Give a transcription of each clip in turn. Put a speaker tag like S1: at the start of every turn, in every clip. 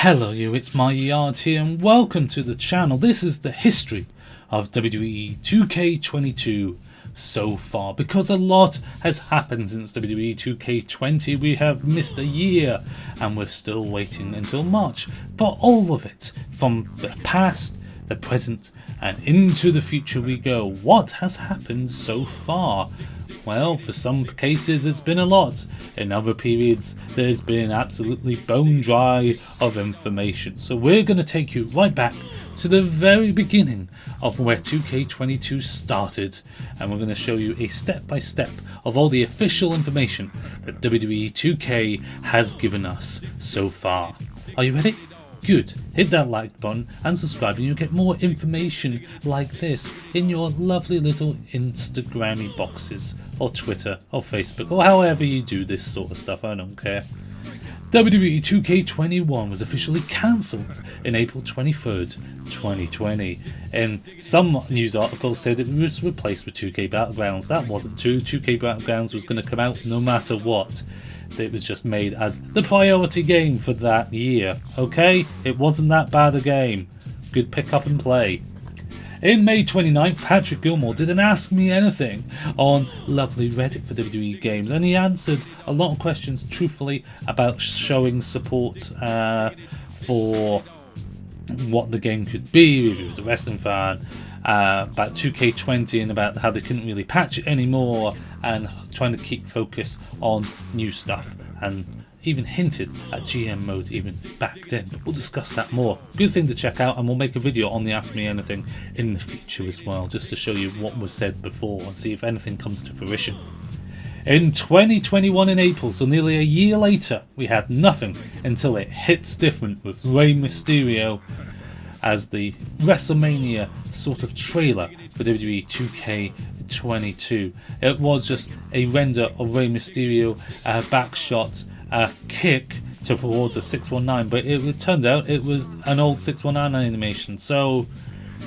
S1: Hello you, it's ITSMYYARD here and welcome to the channel. This is the history of WWE 2K22 so far, because a lot has happened since WWE 2K20. We have missed a year and we're still waiting until March for all of it. From the past, the present and into the future we go. What has happened so far? Well, for some cases it's been a lot. In other periods there's been absolutely bone dry of information. So we're going to take you right back to the very beginning of where 2K22 started, and we're going to show you a step by step of all the official information that WWE 2K has given us so far. Are you ready? Good. Hit that like button and subscribe and you'll get more information like this in your lovely little Instagrammy boxes, or Twitter or Facebook, or however you do this sort of stuff. I don't care. WWE 2K21 was officially cancelled in April 23rd, 2020. And some news articles said it was replaced with 2K Battlegrounds. That wasn't true. 2K Battlegrounds was going to come out no matter what. It was just made as the priority game for that year. Okay, it wasn't that bad a game. Good pick up and play. In May 29th, Patrick Gilmore did an Ask Me Anything on lovely Reddit for WWE games, and he answered a lot of questions truthfully about showing support for what the game could be, if he was a wrestling fan, about 2K20 and about how they couldn't really patch it anymore, and trying to keep focus on new stuff, and even hinted at GM mode even back then, but we'll discuss that more. Good thing to check out, and we'll make a video on the Ask Me Anything in the future as well, just to show you what was said before and see if anything comes to fruition. In 2021 in April, so nearly a year later, we had nothing until it hits different with Rey Mysterio as the WrestleMania sort of trailer for WWE 2K22. It was just a render of Rey Mysterio, a back shot, a kick towards a 619, but it turned out it was an old 619 animation. So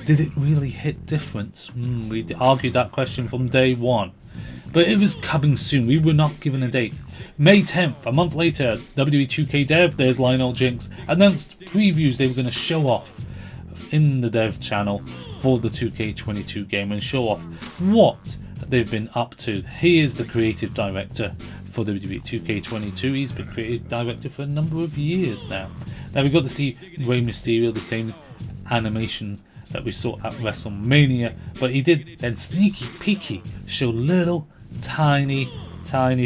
S1: did it really hit different? We argued that question from day one. But it was coming soon. We were not given a date. May 10th, a month later, WWE 2K Dev, there's Lionel Jinx, announced previews they were going to show off in the dev channel for the 2K22 game and show off what they've been up to. He is the creative director for WWE 2K22. He's been creative director for a number of years now. Now we got to see Rey Mysterio, the same animation that we saw at WrestleMania, but he did then sneaky peeky show little tiny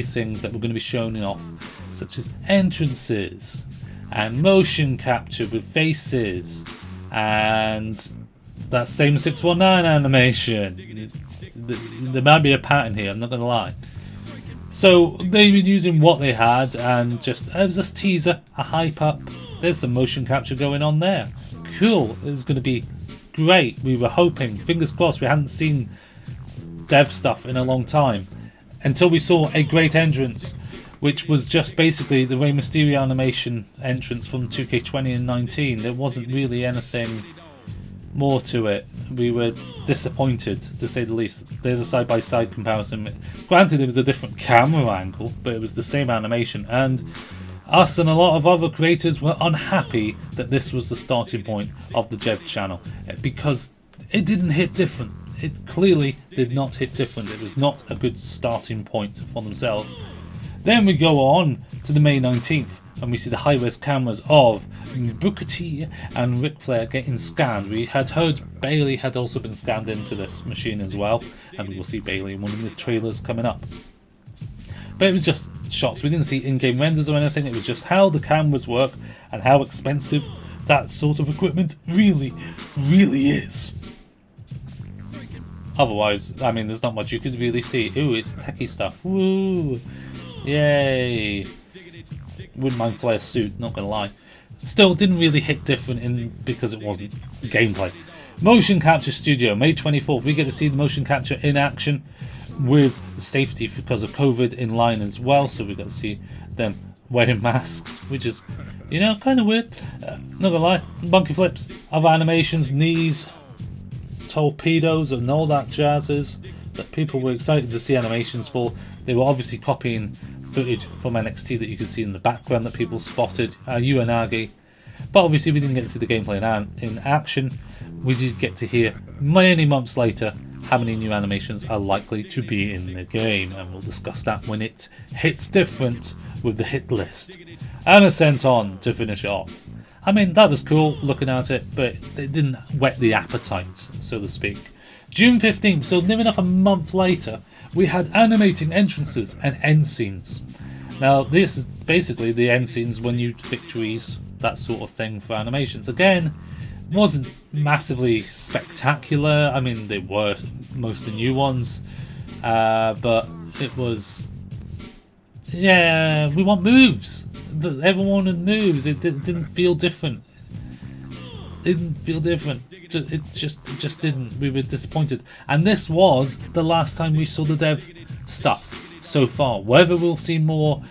S1: things that were going to be shown off, such as entrances and motion capture with faces and that same 619 animation. There might be a pattern here, I'm not going to lie. So they were using what they had, and it was just teaser, a hype up. There's some motion capture going on there. Cool, it was going to be great. We were hoping, fingers crossed. We hadn't seen dev stuff in a long time until we saw a great entrance, which was just basically the Rey Mysterio animation entrance from 2K20 and 19. There wasn't really anything more to it. We were disappointed, to say the least. There's a side-by-side comparison. Granted, it was a different camera angle, but it was the same animation, and us and a lot of other creators were unhappy that this was the starting point of the Dev channel, because it didn't hit different. It clearly did not hit different. It was not a good starting point for themselves. Then we go on to the May 19th, and we see the high-res cameras of Booker T and Ric Flair getting scanned. We had heard Bayley had also been scanned into this machine as well, and we will see Bayley in one of the trailers coming up. But it was just shots. We didn't see in-game renders or anything. It was just how the cameras work and how expensive that sort of equipment really is. Otherwise, I mean, there's not much you could really see. Ooh, it's techie stuff. Woo! Yay! Wouldn't mind Flair's suit, not gonna lie. Still, didn't really hit different because it wasn't gameplay. Motion Capture Studio, May 24th. We get to see the motion capture in action with the safety because of COVID in line as well. So we got to see them wearing masks, which is, kind of weird. Not gonna lie. Monkey flips, other animations, knees, torpedoes, and all that jazzes that people were excited to see animations for. They were obviously copying footage from NXT that you could see in the background that people spotted. Uranagi But obviously we didn't get to see the gameplay in action. We did get to hear many months later how many new animations are likely to be in the game, and we'll discuss that when it hits different with the hit list. And Ascent on to finish it off. I mean, that was cool looking at it, but it didn't whet the appetite, so to speak. June 15th, so near enough a month later, we had animating entrances and end scenes. Now, this is basically the end scenes when you victories, that sort of thing for animations. Again, wasn't massively spectacular. I mean, they were most of the new ones, but it was, yeah, we want moves. Everyone wanted moves. It didn't feel different. It didn't feel different. It just didn't. We were disappointed. And this was the last time we saw the dev stuff so far. Whether we'll see more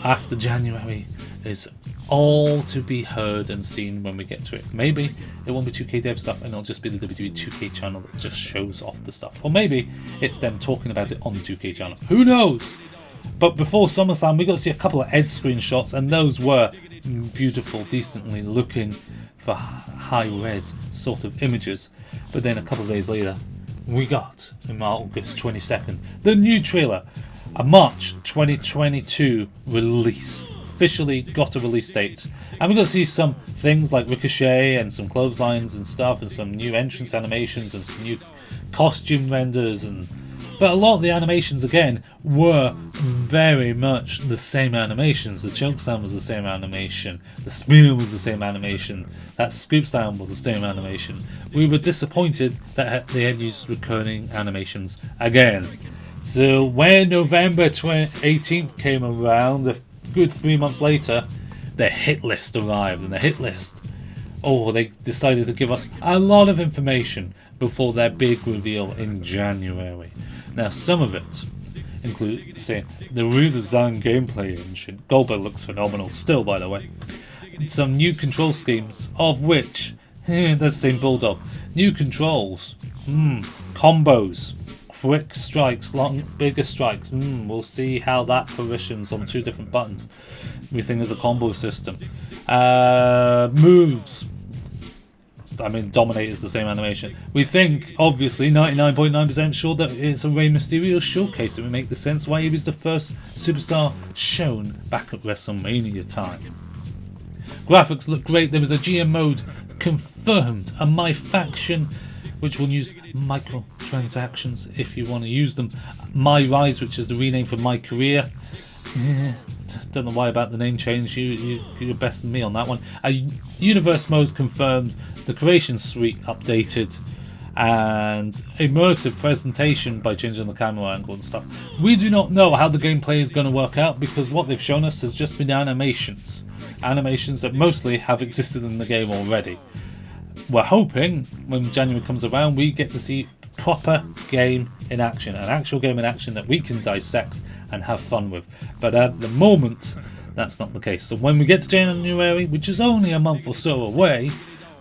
S1: after January is all to be heard and seen when we get to it. Maybe it won't be 2K dev stuff and it'll just be the WWE 2K channel that just shows off the stuff. Or maybe it's them talking about it on the 2K channel. Who knows? But before SummerSlam, we got to see a couple of Ed screenshots, and those were beautiful, decently looking for high-res sort of images. But then a couple of days later, we got, on August 22nd, the new trailer, a March 2022 release. Officially got a release date. And we got to see some things like Ricochet and some clotheslines and stuff, and some new entrance animations and some new costume renders, but a lot of the animations, again, were very much the same animations. The chokeslam was the same animation. The spear was the same animation. That scoop slam was the same animation. We were disappointed that they had used recurring animations again. So when November 18th came around, a good 3 months later, the hit list arrived. And the hit list, they decided to give us a lot of information before their big reveal in January. Now, some of it include, say, the redesigned gameplay engine. Goldberg looks phenomenal still, by the way. Some new control schemes, of which, that's the same Bulldog. New controls, combos, quick strikes, bigger strikes. We'll see how that fruitions on 2 different buttons. We think there's a combo system. Moves. I mean, Dominate is the same animation. We think, obviously, 99.9% sure that it's a Rey Mysterio showcase. It would make the sense why he was the first superstar shown back at WrestleMania time. Graphics look great. There was a GM mode confirmed, a My Faction, which will use microtransactions if you want to use them. My Rise, which is the rename for My Career. Don't know why about the name change. You're best than me on that one. A universe mode confirmed, the creation suite updated, and immersive presentation by changing the camera angle and stuff. We do not know how the gameplay is going to work out, because what they've shown us has just been animations that mostly have existed in the game already. We're hoping when January comes around we get to see proper game in action, an actual game in action that we can dissect and have fun with. But at the moment, that's not the case. So when we get to January, which is only a month or so away,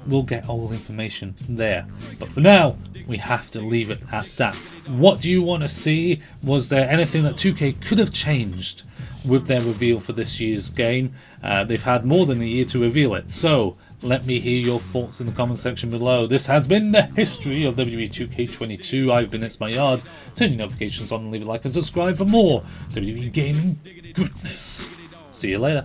S1: we'll get all the information there. But for now, we have to leave it at that. What do you want to see? Was there anything that 2K could have changed with their reveal for this year's game? They've had more than a year to reveal it. So let me hear your thoughts in the comment section below. This has been the history of WWE 2K22. I've been ITSMYYARD. Turn your notifications on and leave a like and subscribe for more WWE gaming goodness. See you later.